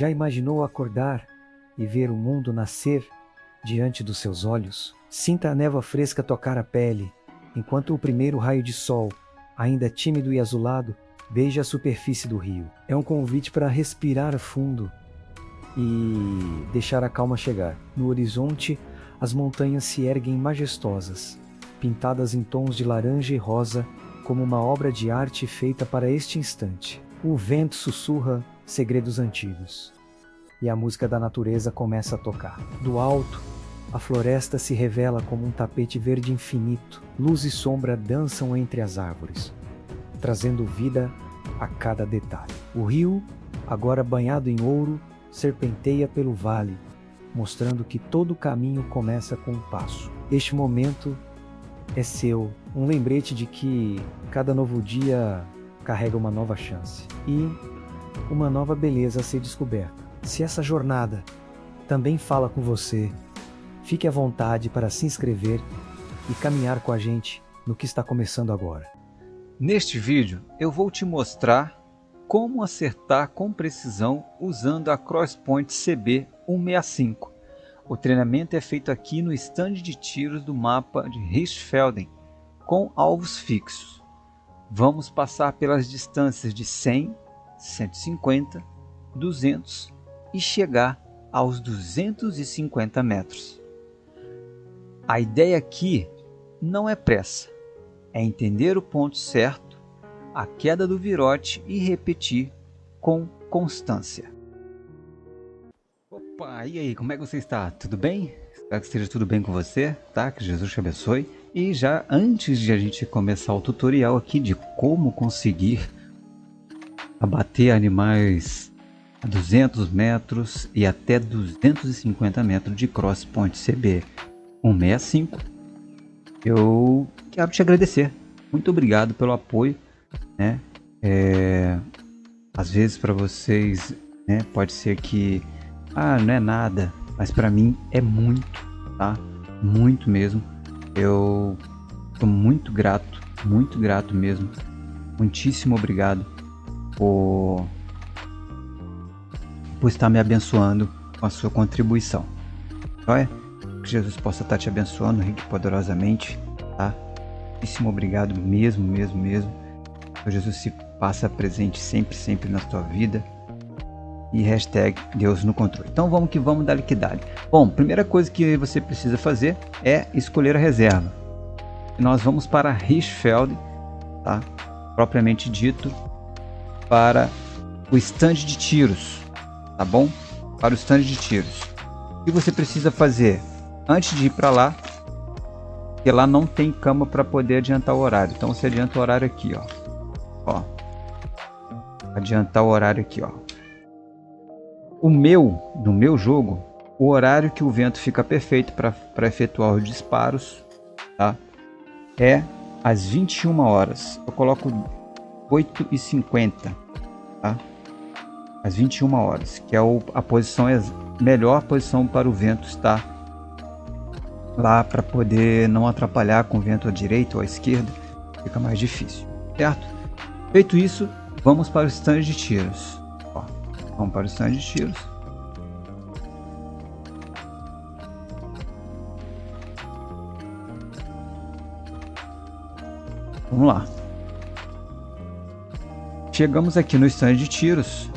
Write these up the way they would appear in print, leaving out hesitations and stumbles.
Já imaginou acordar e ver o mundo nascer diante dos seus olhos? Sinta a névoa fresca tocar a pele, enquanto o primeiro raio de sol, ainda tímido e azulado, beija a superfície do rio. É um convite para respirar fundo e deixar a calma chegar. No horizonte, as montanhas se erguem majestosas, pintadas em tons de laranja e rosa, como uma obra de arte feita para este instante. O vento sussurra segredos antigos, e a música da natureza começa a tocar. Do alto, a floresta se revela como um tapete verde infinito. Luz e sombra dançam entre as árvores, trazendo vida a cada detalhe. O rio, agora banhado em ouro, serpenteia pelo vale, mostrando que todo caminho começa com um passo. Este momento é seu, um lembrete de que cada novo dia carrega uma nova chance e uma nova beleza a ser descoberta. Se essa jornada também fala com você, fique à vontade para se inscrever e caminhar com a gente no que está começando agora. Neste vídeo eu vou te mostrar como acertar com precisão usando a Crosspoint CB165. O treinamento é feito aqui no stand de tiros do mapa de Hirschfelden, com alvos fixos. Vamos passar pelas distâncias de 100, 150, 200 e chegar aos 250 metros. A ideia aqui não é pressa, é entender o ponto certo, a queda do virote e repetir com constância. Opa, e aí, como é que você está? Tudo bem? Espero que esteja tudo bem com você, tá? Que Jesus te abençoe. E já antes de a gente começar o tutorial aqui de como conseguir abater animais a 200 metros e até 250 metros de Crosspoint CB165, eu quero te agradecer. Muito obrigado pelo apoio, né? Às vezes para vocês, né, pode ser que não é nada, mas para mim é muito, tá? Muito mesmo. Eu estou muito grato mesmo. Muitíssimo obrigado por estar me abençoando com a sua contribuição. Olha, que Jesus possa estar te abençoando rico e poderosamente, tá? Muitíssimo obrigado mesmo. Que Jesus se passa presente sempre na tua vida. E hashtag Deus no controle. Então vamos que vamos dar liquidade. Bom, primeira coisa que você precisa fazer é escolher a reserva. Nós vamos para Hirschfeld, tá? Propriamente dito, para o stand de tiros, tá bom? Para o stand de tiros. O que você precisa fazer antes de ir para lá? Porque lá não tem cama para poder adiantar o horário. Então você adianta o horário aqui, ó. Adiantar o horário aqui, ó. No meu jogo, o horário que o vento fica perfeito para efetuar os disparos, tá? É às 21 horas. Eu coloco 8h50, tá? Às 21 horas, que é a posição, melhor posição para o vento estar lá, para poder não atrapalhar com o vento à direita ou à esquerda, fica mais difícil, certo? Feito isso, vamos para o stand de tiros. Vamos para o stand de tiros. Vamos lá. Chegamos aqui no stand de tiros.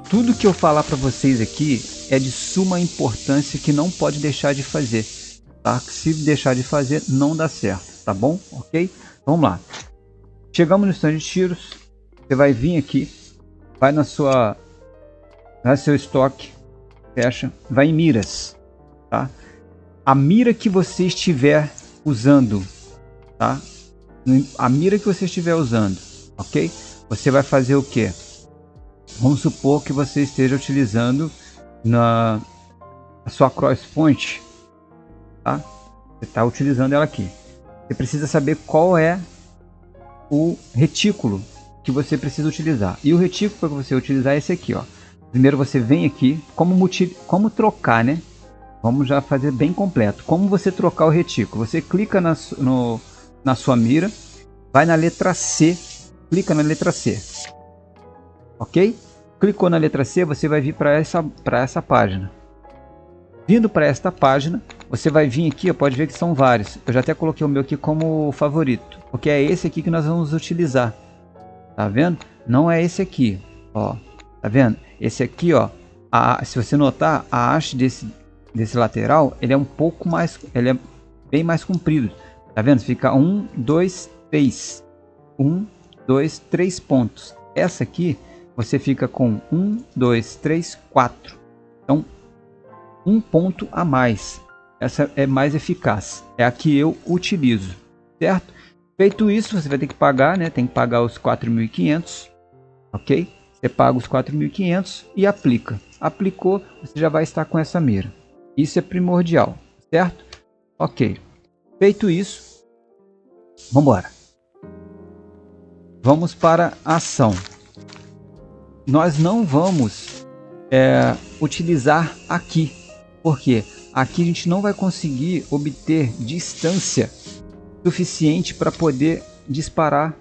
Tudo que eu falar para vocês aqui é de suma importância, que não pode deixar de fazer, tá? Se deixar de fazer, não dá certo, tá bom? Ok? Vamos lá. Chegamos no stand de tiros. Você vai vir aqui, vai no seu estoque, fecha, vai em miras, tá? A mira que você estiver usando, tá? A mira que você estiver usando, ok? Você vai fazer o que? Vamos supor que você esteja utilizando a sua Crosspoint, tá? Você está utilizando ela aqui. Você precisa saber qual é o retículo que você precisa utilizar. E o retículo para você utilizar é esse aqui, ó. Primeiro você vem aqui, como trocar, né? Vamos já fazer bem completo. Como você trocar o retículo? Você clica na sua mira, vai na letra C, clica na letra C, ok? Clicou na letra C, você vai vir para essa página. Vindo para esta página, você vai vir aqui, ó, pode ver que são vários. Eu já até coloquei o meu aqui como favorito, porque é esse aqui que nós vamos utilizar. Tá vendo? Não é esse aqui, ó. Tá vendo? Esse aqui, ó, se você notar, a haste desse lateral, ele é um pouco mais, ele é bem mais comprido. Tá vendo? Fica 1, 2, 3. 1, 2, 3 pontos. Essa aqui, você fica com 1, 2, 3, 4. Então, um ponto a mais. Essa é mais eficaz. É a que eu utilizo, certo? Feito isso, você vai ter que pagar, né? Tem que pagar os 4.500, ok? Você paga os 4.500 e aplica. Aplicou, você já vai estar com essa mira. Isso é primordial, certo? Ok. Feito isso, vamos embora. Vamos para a ação. Nós não vamos utilizar aqui. Porque aqui a gente não vai conseguir obter distância suficiente para poder disparar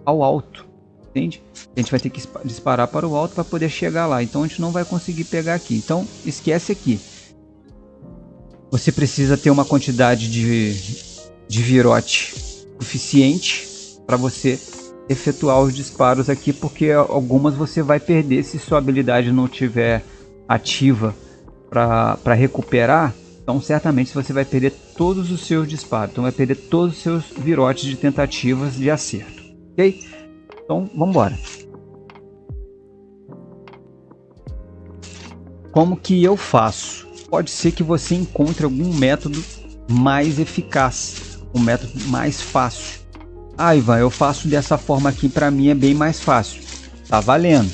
ao alto, entende? A gente vai ter que disparar para o alto para poder chegar lá, então a gente não vai conseguir pegar aqui. Então esquece aqui. Você precisa ter uma quantidade de virote suficiente para você efetuar os disparos aqui, porque algumas você vai perder se sua habilidade não estiver ativa para recuperar. Então certamente você vai perder todos os seus disparos, então vai perder todos os seus virotes de tentativas de acerto, ok? Então vamos embora. Como que eu faço? Pode ser que você encontre algum método mais eficaz, um método mais fácil. Ah, Ivan, eu faço dessa forma aqui, para mim é bem mais fácil. Tá valendo,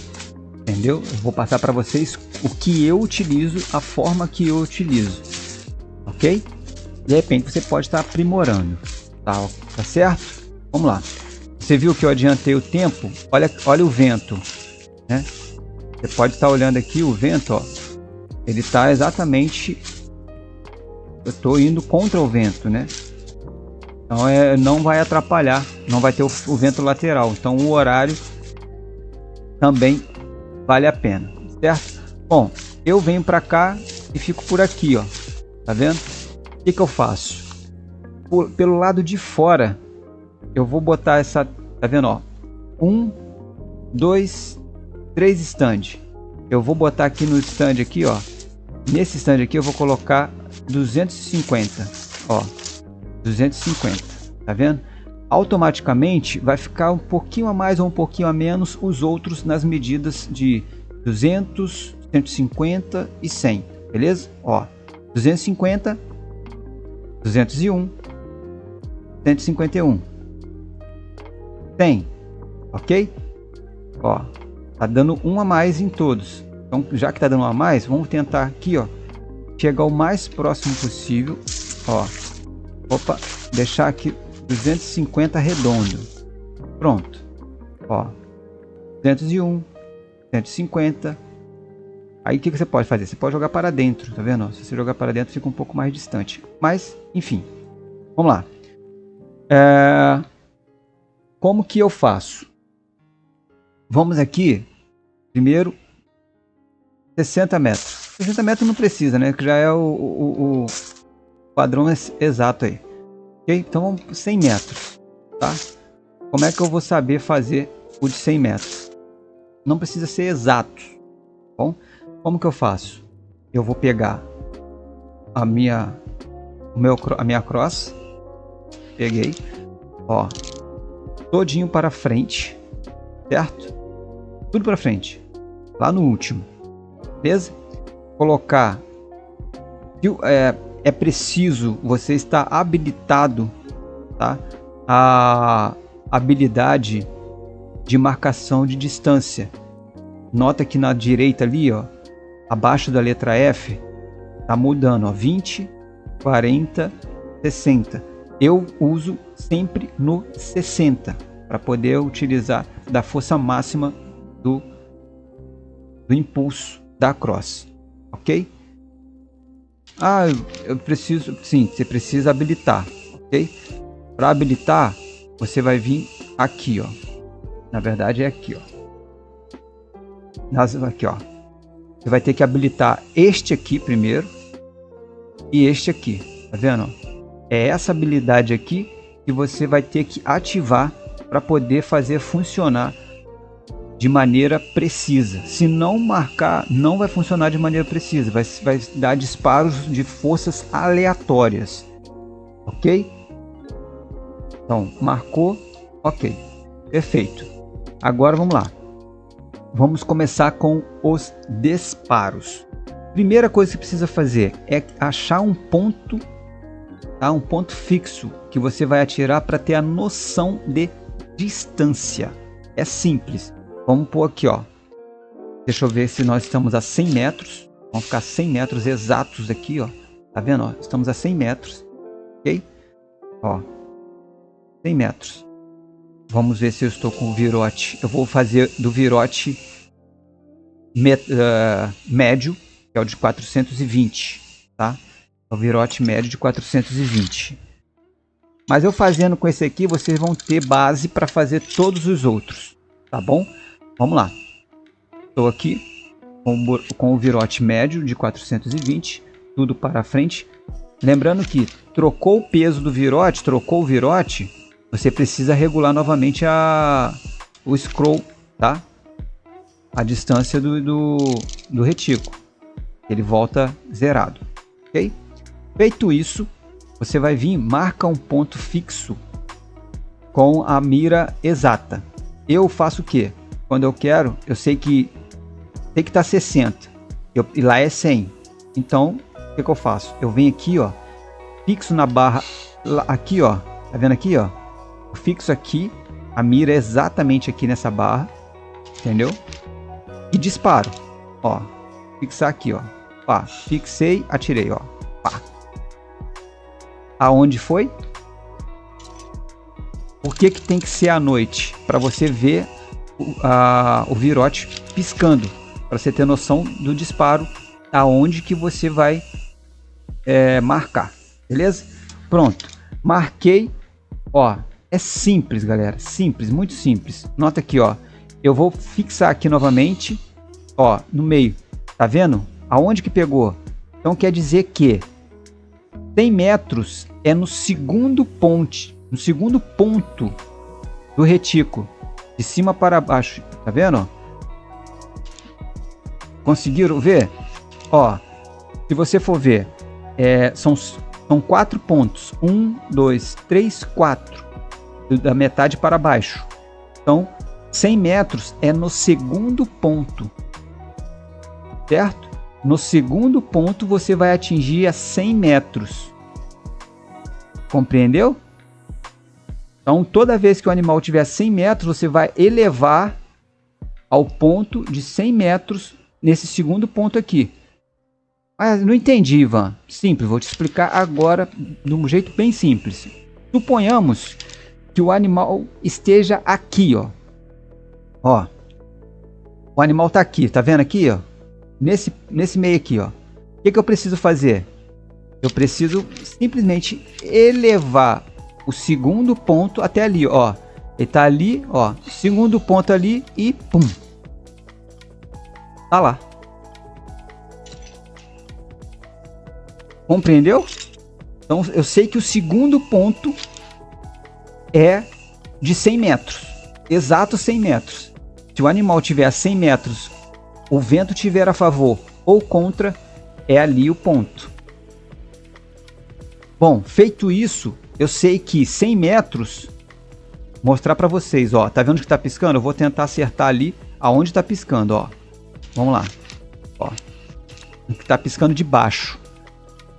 entendeu? Eu vou passar para vocês o que eu utilizo, a forma que eu utilizo, ok? De repente você pode estar aprimorando, tá certo? Vamos lá. Você viu que eu adiantei o tempo? Olha o vento, né? Você pode estar olhando aqui o vento, ó. Ele está exatamente... Eu estou indo contra o vento, né? Então não vai atrapalhar, não vai ter o vento lateral. Então o horário também vale a pena, certo? Bom, eu venho para cá e fico por aqui, ó. Tá vendo? O que eu faço? Pelo lado de fora, eu vou botar essa... Tá vendo, ó? 1, 2, 3 stand. Eu vou botar aqui no stand aqui, ó. Nesse stand aqui eu vou colocar 250, ó. 250, tá vendo? Automaticamente vai ficar um pouquinho a mais ou um pouquinho a menos os outros nas medidas de 200, 150 e 100, beleza? Ó, 250, 201, 151, 100, ok? Ó, tá dando um a mais em todos. Então, já que tá dando um a mais, vamos tentar aqui, ó, chegar o mais próximo possível, ó. Opa, deixar aqui 250 redondo. Pronto. Ó, 201, 150. Aí o que você pode fazer? Você pode jogar para dentro, tá vendo? Se você jogar para dentro fica um pouco mais distante. Mas, enfim. Vamos lá. Como que eu faço? Vamos aqui. Primeiro, 60 metros. 60 metros não precisa, né? Que já é o padrão exato aí. Ok? Então vamos 100 metros. Tá? Como é que eu vou saber fazer o de 100 metros? Não precisa ser exato. Bom, como que eu faço? Eu vou pegar a minha cross. Peguei. Ó. Todinho para frente. Certo? Tudo para frente. Lá no último. Beleza? Colocar. É preciso você estar habilitado, tá? A habilidade de marcação de distância. Nota que na direita ali, ó, abaixo da letra F, tá mudando, ó, 20, 40, 60. Eu uso sempre no 60 para poder utilizar da força máxima do impulso da cross, ok? Ah, eu preciso, sim, você precisa habilitar, ok? Para habilitar, você vai vir aqui, ó. Na verdade é aqui, ó. aqui, ó. Você vai ter que habilitar este aqui primeiro e este aqui, tá vendo? É essa habilidade aqui que você vai ter que ativar para poder fazer funcionar de maneira precisa. Se não marcar, não vai funcionar de maneira precisa. Vai dar disparos de forças aleatórias. Ok? Então, marcou. Ok. Perfeito. Agora vamos lá. Vamos começar com os disparos. Primeira coisa que precisa fazer é achar um ponto, tá? Um ponto fixo que você vai atirar para ter a noção de distância. É simples. Vamos pôr aqui, ó. Deixa eu ver se nós estamos a 100 metros. Vamos ficar 100 metros exatos aqui, ó. Tá vendo? Ó? Estamos a 100 metros. Ok? Ó. 100 metros. Vamos ver se eu estou com o virote. Eu vou fazer do virote médio, que é o de 420, tá? É o virote médio de 420. Mas eu fazendo com esse aqui, vocês vão ter base para fazer todos os outros, tá bom? Vamos lá. Estou aqui com o virote médio de 420, tudo para frente. Lembrando que trocou o peso do virote, trocou o virote, você precisa regular novamente o scroll, tá? A distância do retículo. Ele volta zerado, ok? Feito isso, você vai vir, marca um ponto fixo com a mira exata. Eu faço o quê? Quando eu quero, eu sei que tem que estar 60 e lá é 100. Então, o que eu faço? Eu venho aqui, ó, fixo na barra, aqui, ó, tá vendo aqui, ó? Eu fixo aqui, a mira é exatamente aqui nessa barra, entendeu? E disparo, ó, fixar aqui, ó, pá, fixei, atirei, ó, pá. Aonde foi? Por que tem que ser à noite? Para você ver o virote piscando, para você ter noção do disparo, aonde que você vai marcar, beleza? Pronto, marquei, ó, é simples, galera, simples, muito simples. Nota aqui, ó, eu vou fixar aqui novamente, ó, no meio, tá vendo? Aonde que pegou? Então quer dizer que 100 metros é no segundo ponto do retículo, de cima para baixo, tá vendo? Conseguiram ver? Ó, se você for ver, são 4 pontos, 1, 2, 3, 4, da metade para baixo. Então, 100 metros é no segundo ponto, certo? No segundo ponto você vai atingir a 100 metros. Compreendeu? Então, toda vez que o animal tiver 100 metros, você vai elevar ao ponto de 100 metros nesse segundo ponto aqui. Mas não entendi, Ivan. Simples, vou te explicar agora de um jeito bem simples. Suponhamos que o animal esteja aqui, ó. Ó. O animal tá aqui, tá vendo aqui, ó? Nesse meio aqui, ó. O que eu preciso fazer? Eu preciso simplesmente elevar o segundo ponto até ali, ó. Ele tá ali, ó. Segundo ponto ali e pum. Tá lá. Compreendeu? Então eu sei que o segundo ponto é de 100 metros. Exato 100 metros. Se o animal tiver a 100 metros, o vento tiver a favor ou contra, é ali o ponto. Bom, feito isso, eu sei que 100 metros, mostrar para vocês, ó, tá vendo que tá piscando? Eu vou tentar acertar ali aonde tá piscando, ó. Vamos lá, ó, que tá piscando de baixo,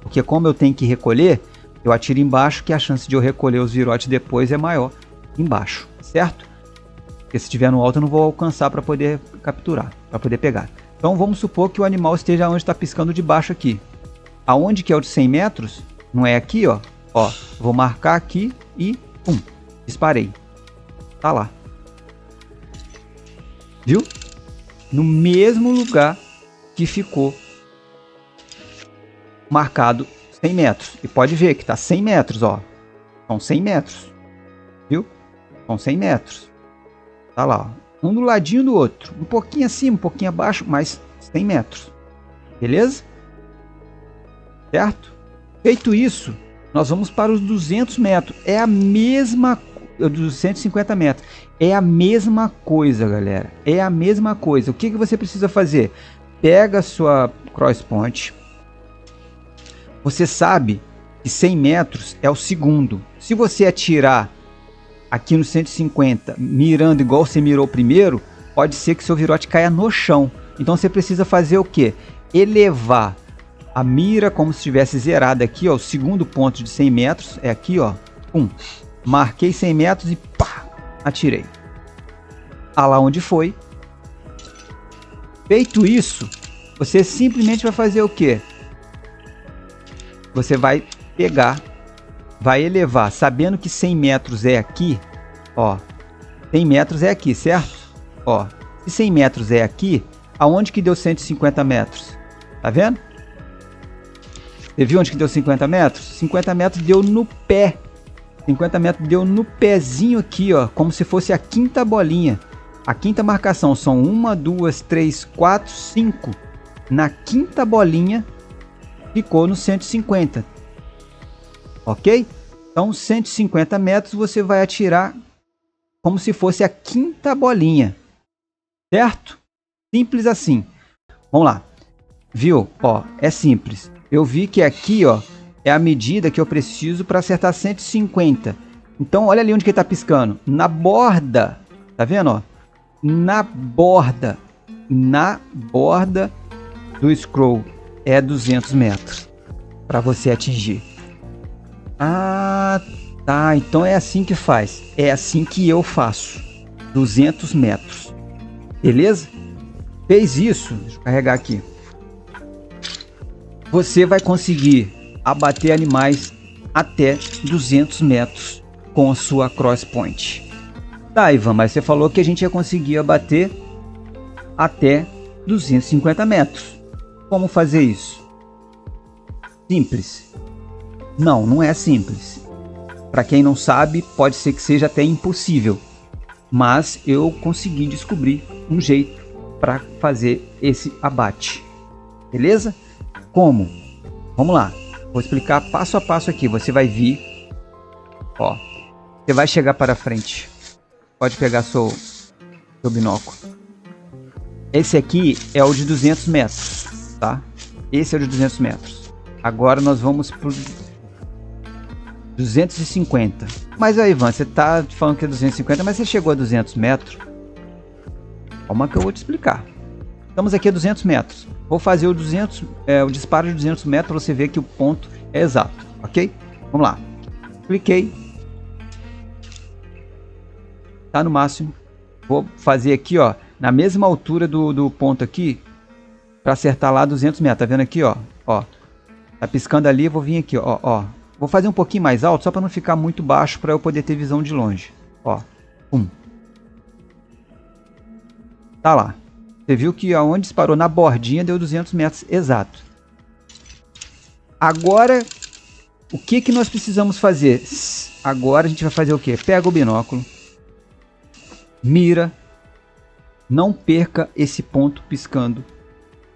porque como eu tenho que recolher, eu atiro embaixo, que a chance de eu recolher os virotes depois é maior embaixo, certo? Porque se estiver no alto eu não vou alcançar para poder capturar, para poder pegar. Então vamos supor que o animal esteja onde está piscando de baixo aqui. Aonde que é o de 100 metros? Não é aqui, ó. Ó, vou marcar aqui e pum, disparei. Tá lá. Viu? No mesmo lugar que ficou marcado 100 metros. E pode ver que tá 100 metros, ó. São 100 metros. Viu? São 100 metros. Tá lá, ó. um do ladinho do outro, um pouquinho acima, um pouquinho abaixo, mas 100 metros, beleza? Certo? Feito isso, nós vamos para os 200 metros, é a mesma, 250 metros, é a mesma coisa, galera, é a mesma coisa. O que você precisa fazer? Pega a sua cross point, você sabe que 100 metros é o segundo. Se você atirar aqui no 150, mirando igual você mirou primeiro, pode ser que seu virote caia no chão. Então você precisa fazer o que? Elevar a mira como se estivesse zerada aqui, ó. O segundo ponto de 100 metros é aqui, ó. Marquei 100 metros e pá, atirei. Ah lá onde foi. Feito isso, você simplesmente vai fazer o que? Você vai pegar, vai elevar, sabendo que 100 metros é aqui, ó, 100 metros é aqui, certo? Ó, se 100 metros é aqui, aonde que deu 150 metros? Tá vendo? Você viu onde que deu 50 metros? 50 metros deu no pé, 50 metros deu no pezinho aqui, ó, como se fosse a quinta bolinha. A quinta marcação são 1, 2, 3, 4, 5. Na quinta bolinha, ficou no 150, ok? Então 150 metros você vai atirar como se fosse a quinta bolinha, certo? Simples assim. Vamos lá, viu? Ó, é simples. Eu vi que aqui, ó, é a medida que eu preciso para acertar 150. Então olha ali onde que ele tá piscando, na borda, tá vendo? Ó? Na borda do scroll. É 200 metros para você atingir. Ah, tá. Então é assim que faz. É assim que eu faço. 200 metros. Beleza? Fez isso. Deixa eu carregar aqui. Você vai conseguir abater animais até 200 metros com a sua cross point. Tá, Ivan, mas você falou que a gente ia conseguir abater até 250 metros. Como fazer isso? Simples. Não, não é simples. Para quem não sabe, pode ser que seja até impossível. Mas eu consegui descobrir um jeito para fazer esse abate. Beleza? Como? Vamos lá. Vou explicar passo a passo aqui. Você vai vir. Ó. Você vai chegar para frente. Pode pegar seu binóculo. Esse aqui é o de 200 metros. Tá? Esse é o de 200 metros. Agora nós vamos para 250. Mas aí, Ivan, você tá falando que é 250, mas você chegou a 200 metros. Calma que eu vou te explicar. Estamos aqui a 200 metros. Vou fazer o disparo de 200 metros para você ver que o ponto é exato, ok? Vamos lá. Cliquei. Tá no máximo. Vou fazer aqui, ó, na mesma altura do ponto aqui, para acertar lá 200 metros. Tá vendo aqui, ó? Ó. Tá piscando ali, vou vir aqui, ó, ó. Vou fazer um pouquinho mais alto, só para não ficar muito baixo, para eu poder ter visão de longe. Ó. Tá lá. Você viu que aonde disparou na bordinha deu 200 metros exato. Agora, o que que nós precisamos fazer? Agora a gente vai fazer o quê? Pega o binóculo, mira, não perca esse ponto piscando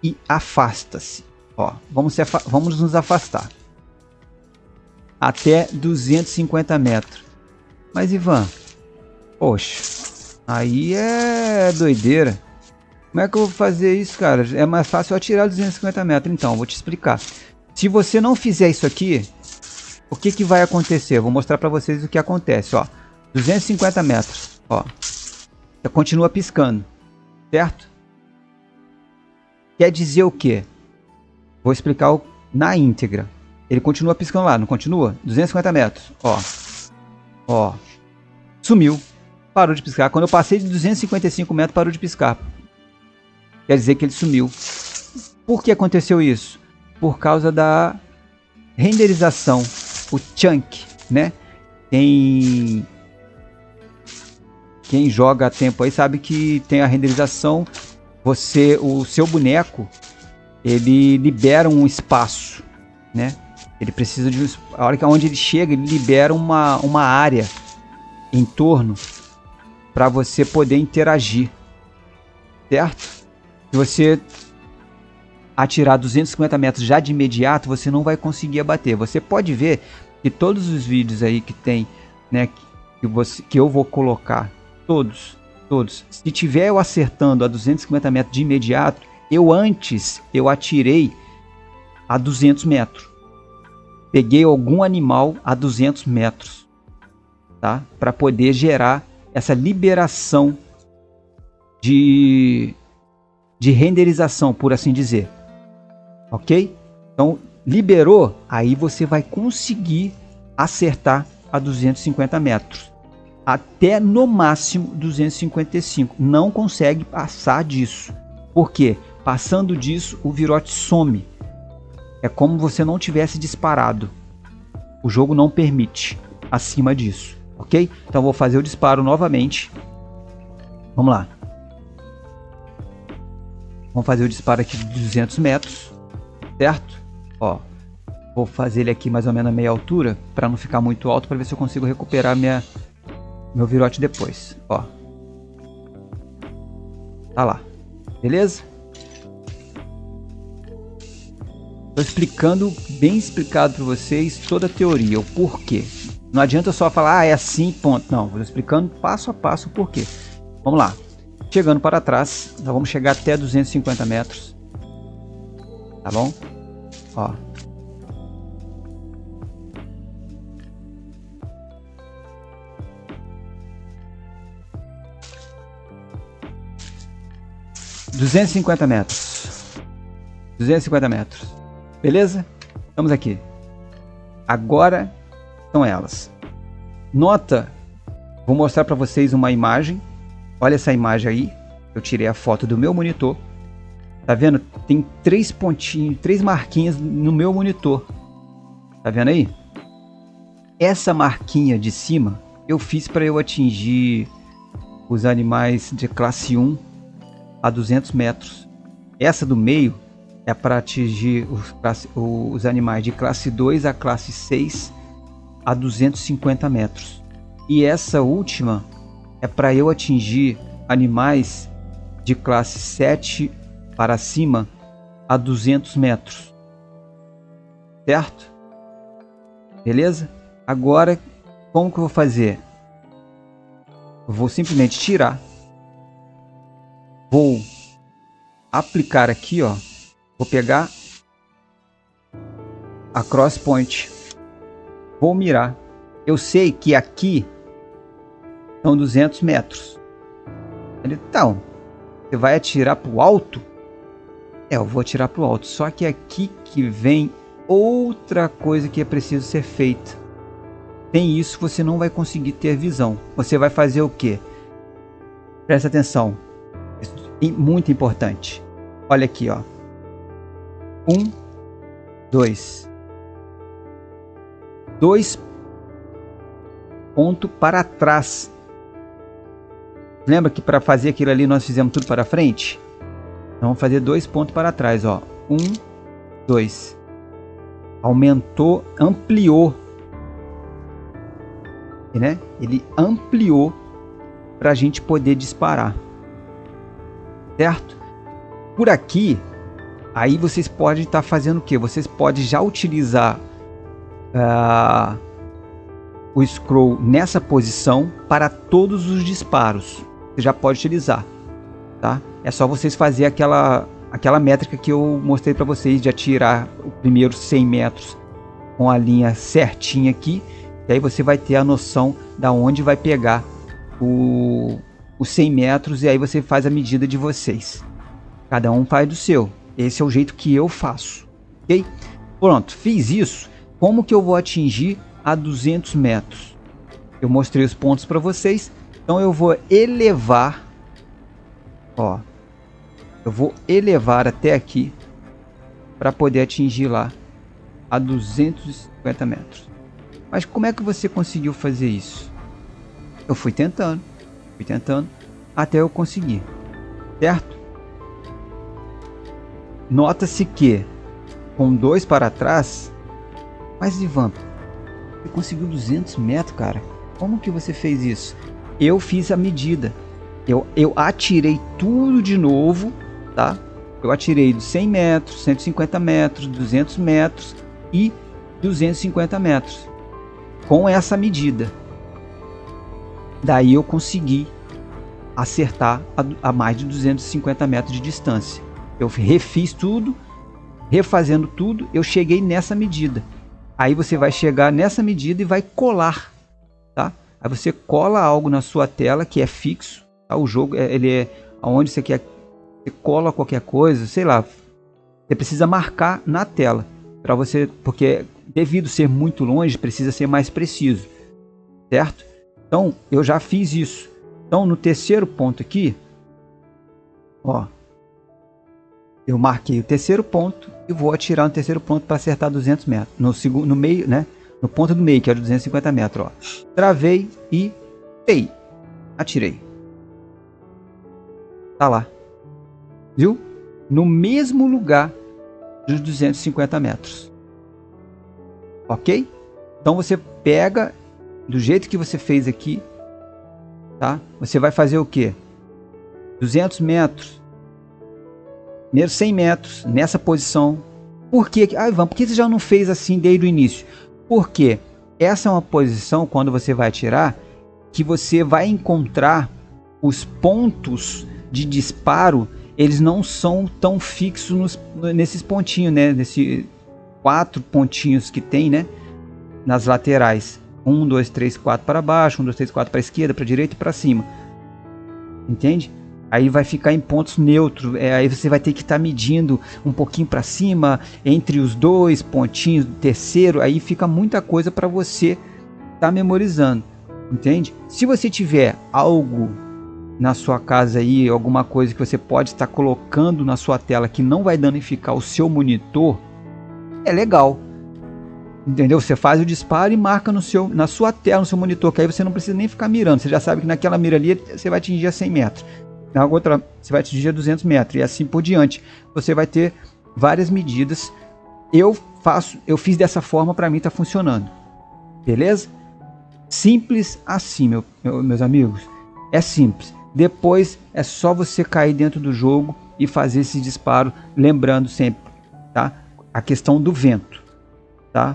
e afasta-se. Ó, vamos nos afastar até 250 metros. Mas Ivan, poxa, aí é doideira. Como é que eu vou fazer isso, cara? É mais fácil eu atirar 250 metros. Então, vou te explicar. Se você não fizer isso aqui, o que que vai acontecer? Eu vou mostrar para vocês o que acontece, ó. 250 metros, ó. Você continua piscando, certo? Quer dizer o quê? Vou explicar na íntegra. Ele continua piscando lá, não continua? 250 metros, ó. Ó. Sumiu. Parou de piscar. Quando eu passei de 255 metros, parou de piscar. Quer dizer que ele sumiu. Por que aconteceu isso? Por causa da renderização. O chunk, né? Quem joga há tempo aí sabe que tem a renderização. O seu boneco, ele libera um espaço, né? Ele precisa de a hora que onde ele chega, ele libera uma área em torno para você poder interagir, certo? Se você atirar 250 metros já de imediato, você não vai conseguir abater. Você pode ver que todos os vídeos aí que tem, né, que eu vou colocar, todos, se tiver eu acertando a 250 metros de imediato, eu atirei a 200 metros. Peguei algum animal a 200 metros, tá? Para poder gerar essa liberação de renderização, por assim dizer. Ok? Então, liberou, aí você vai conseguir acertar a 250 metros. Até no máximo 255. Não consegue passar disso. Por quê? Passando disso, o virote some. É como você não tivesse disparado. O jogo não permite acima disso. Ok? Então, vou fazer o disparo novamente. Vamos lá. Vamos fazer o disparo aqui de 200 metros. Certo? Ó, vou fazer ele aqui mais ou menos a meia altura, para não ficar muito alto, para ver se eu consigo recuperar meu virote depois. Ó, tá lá, beleza? Tô explicando, bem explicado para vocês toda a teoria, o porquê. Não adianta só falar, é assim, ponto. Não, vou explicando passo a passo o porquê. Vamos lá. Chegando para trás, nós vamos chegar até 250 metros. Tá bom? Ó. $250 metros. 250 metros. Beleza? Estamos aqui. Agora são elas. Nota, vou mostrar para vocês uma imagem. Olha essa imagem aí. Eu tirei a foto do meu monitor. Tá vendo? Tem 3 pontinhos, 3 marquinhas no meu monitor. Tá vendo aí? Essa marquinha de cima eu fiz para eu atingir os animais de classe 1 a 200 metros. Essa do meio é para atingir os animais de classe 2 a classe 6 a 250 metros. E essa última é para eu atingir animais de classe 7 para cima a 200 metros. Certo? Beleza? Agora, como que eu vou fazer? Eu vou simplesmente tirar. Vou aplicar aqui, ó. Vou pegar a cross point. Vou mirar. Eu sei que aqui são 200 metros. Então, você vai atirar para o alto? Eu vou atirar para o alto. Só que aqui que vem outra coisa que é preciso ser feita. Sem isso você não vai conseguir ter visão. Você vai fazer o quê? Presta atenção. Muito importante. Olha aqui, ó. 1, 2. 2 pontos para trás. Lembra que para fazer aquilo ali nós fizemos tudo para frente? Vamos fazer 2 pontos para trás, ó. 1, 2. Aumentou, ampliou. Né? Ele ampliou para a gente poder disparar. Certo? Por aqui, aí vocês podem estar fazendo o que? Vocês podem já utilizar o scroll nessa posição para todos os disparos. Você já pode utilizar, tá? É só vocês fazer aquela métrica que eu mostrei para vocês de atirar o primeiro 100 metros com a linha certinha aqui, e aí você vai ter a noção da onde vai pegar os 100 metros, e aí você faz a medida de vocês. Cada um faz do seu. Esse é o jeito que eu faço, ok? Pronto, fiz isso. Como que eu vou atingir a 200 metros? Eu mostrei os pontos para vocês, então eu vou elevar, ó, eu vou elevar até aqui para poder atingir lá a 250 metros. Mas como é que você conseguiu fazer isso? Eu fui tentando até eu conseguir, certo? Nota-se que com 2 para trás, mas Ivan, você conseguiu 200 metros, cara? Como que você fez isso? Eu fiz a medida. Eu atirei tudo de novo, tá? Eu atirei de 100 metros, 150 metros, 200 metros e 250 metros. Com essa medida. Daí eu consegui acertar a mais de 250 metros de distância. Eu refiz tudo, refazendo tudo, eu cheguei nessa medida. Aí você vai chegar nessa medida e vai colar, tá? Aí você cola algo na sua tela que é fixo, tá? O jogo ele é aonde você quer, você cola qualquer coisa, sei lá. Você precisa marcar na tela para você, porque devido ser muito longe, precisa ser mais preciso, certo? Então eu já fiz isso. Então no terceiro ponto aqui, ó, eu marquei o terceiro ponto e vou atirar no terceiro ponto para acertar 200 metros. No segundo, no meio, né? No ponto do meio, que era 250 metros, ó. Travei e pei. Atirei. Tá lá. Viu? No mesmo lugar dos 250 metros. Ok? Então você pega do jeito que você fez aqui, tá? Você vai fazer o quê? 200 metros. Primeiro 100 metros nessa posição. Por quê? Ah, Ivan, por que você já não fez assim desde o início? Porque essa é uma posição, quando você vai atirar, que você vai encontrar os pontos de disparo, eles não são tão fixos nesses pontinhos, né? Nesses 4 pontinhos que tem, né? Nas laterais. 1, 2, 3, 4 para baixo, 1, 2, 3, 4 para a esquerda, para a direita e para cima. Entende? Aí vai ficar em pontos neutros, aí você vai ter que estar medindo um pouquinho para cima, entre os dois pontinhos do terceiro, aí fica muita coisa para você estar memorizando, entende? Se você tiver algo na sua casa aí, alguma coisa que você pode estar colocando na sua tela que não vai danificar o seu monitor, é legal, entendeu? Você faz o disparo e marca na sua tela, no seu monitor, que aí você não precisa nem ficar mirando, você já sabe que naquela mira ali você vai atingir a 100 metros. Na outra você vai atingir a 200 metros e assim por diante. Você vai ter várias medidas. Eu fiz dessa forma, para mim tá funcionando. Beleza? Simples assim, meus amigos. É simples. Depois é só você cair dentro do jogo e fazer esse disparo, lembrando sempre, tá? A questão do vento, tá?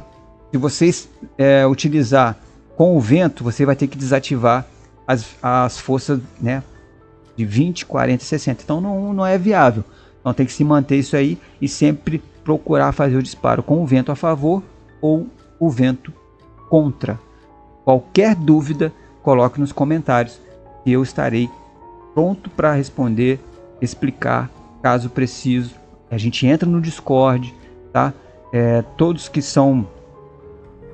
Se vocês utilizar com o vento, você vai ter que desativar as forças, né? De 20, 40 e 60. Então não é viável. Então tem que se manter isso aí e sempre procurar fazer o disparo com o vento a favor ou o vento contra. Qualquer dúvida, coloque nos comentários e eu estarei pronto para responder, explicar caso preciso. A gente entra no Discord, tá? Todos que são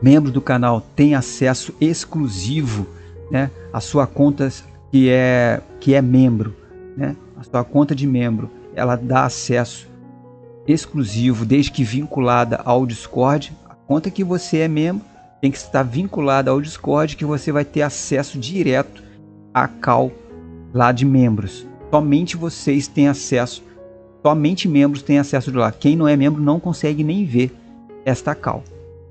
membros do canal têm acesso exclusivo, né? A sua conta que é membro, né? A sua conta de membro, ela dá acesso exclusivo, desde que vinculada ao Discord. A conta que você é membro tem que estar vinculada ao Discord, que você vai ter acesso direto à call lá de membros. Somente vocês têm acesso, somente membros têm acesso de lá. Quem não é membro não consegue nem ver esta call,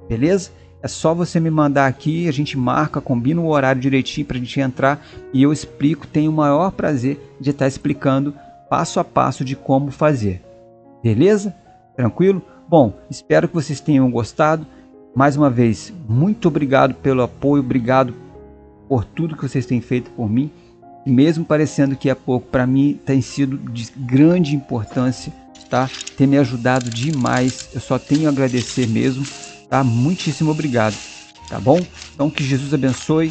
beleza? É só você me mandar aqui, a gente marca, combina o horário direitinho para a gente entrar e eu explico. Tenho o maior prazer de estar explicando passo a passo de como fazer. Beleza? Tranquilo? Bom, espero que vocês tenham gostado. Mais uma vez, muito obrigado pelo apoio, obrigado por tudo que vocês têm feito por mim. E mesmo parecendo que é pouco, para mim tem sido de grande importância, tá? Ter me ajudado demais. Eu só tenho a agradecer mesmo. Tá? Muitíssimo obrigado, tá bom? Então que Jesus abençoe.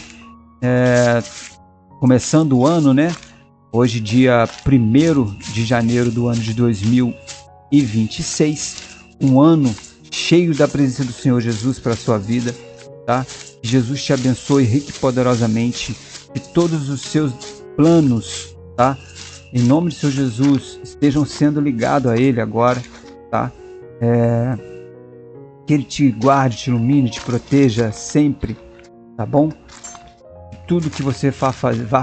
Começando o ano, né? Hoje dia 1º de janeiro do ano de 2026, um ano cheio da presença do Senhor Jesus para a sua vida, tá? Que Jesus te abençoe rico e poderosamente, que todos os seus planos, tá? Em nome de Senhor Jesus, estejam sendo ligados a Ele agora, tá? Que Ele te guarde, te ilumine, te proteja sempre, tá bom? Tudo que você vá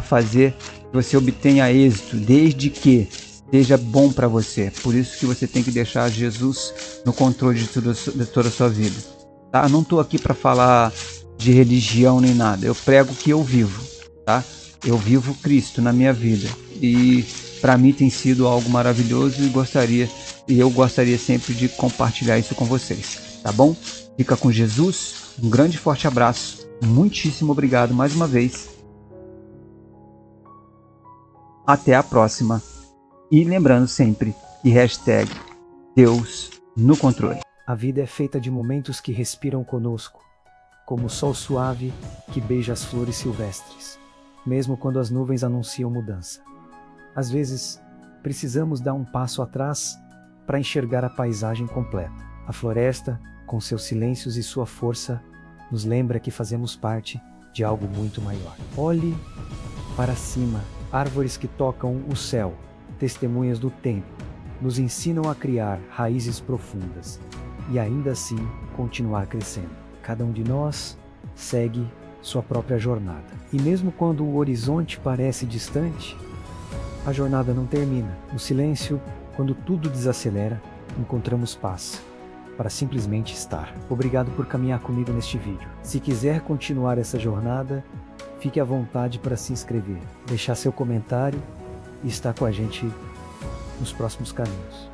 fazer, que você obtenha êxito, desde que seja bom para você. Por isso que você tem que deixar Jesus no controle de toda a sua vida, tá? Não estou aqui para falar de religião nem nada. Eu prego o que eu vivo, tá? eu vivo Cristo na minha vida. E para mim tem sido algo maravilhoso e eu gostaria sempre de compartilhar isso com vocês, tá bom? Fica com Jesus, um grande e forte abraço, muitíssimo obrigado mais uma vez. Até a próxima. E lembrando sempre que #Deus no controle. A vida é feita de momentos que respiram conosco, como o sol suave que beija as flores silvestres, mesmo quando as nuvens anunciam mudança. Às vezes, precisamos dar um passo atrás para enxergar a paisagem completa. A floresta, com seus silêncios e sua força, nos lembra que fazemos parte de algo muito maior. Olhe para cima, árvores que tocam o céu, testemunhas do tempo, nos ensinam a criar raízes profundas e ainda assim continuar crescendo. Cada um de nós segue sua própria jornada. E mesmo quando o horizonte parece distante, a jornada não termina. No silêncio, quando tudo desacelera, encontramos paz para simplesmente estar. Obrigado por caminhar comigo neste vídeo. Se quiser continuar essa jornada, fique à vontade para se inscrever, deixar seu comentário e estar com a gente nos próximos caminhos.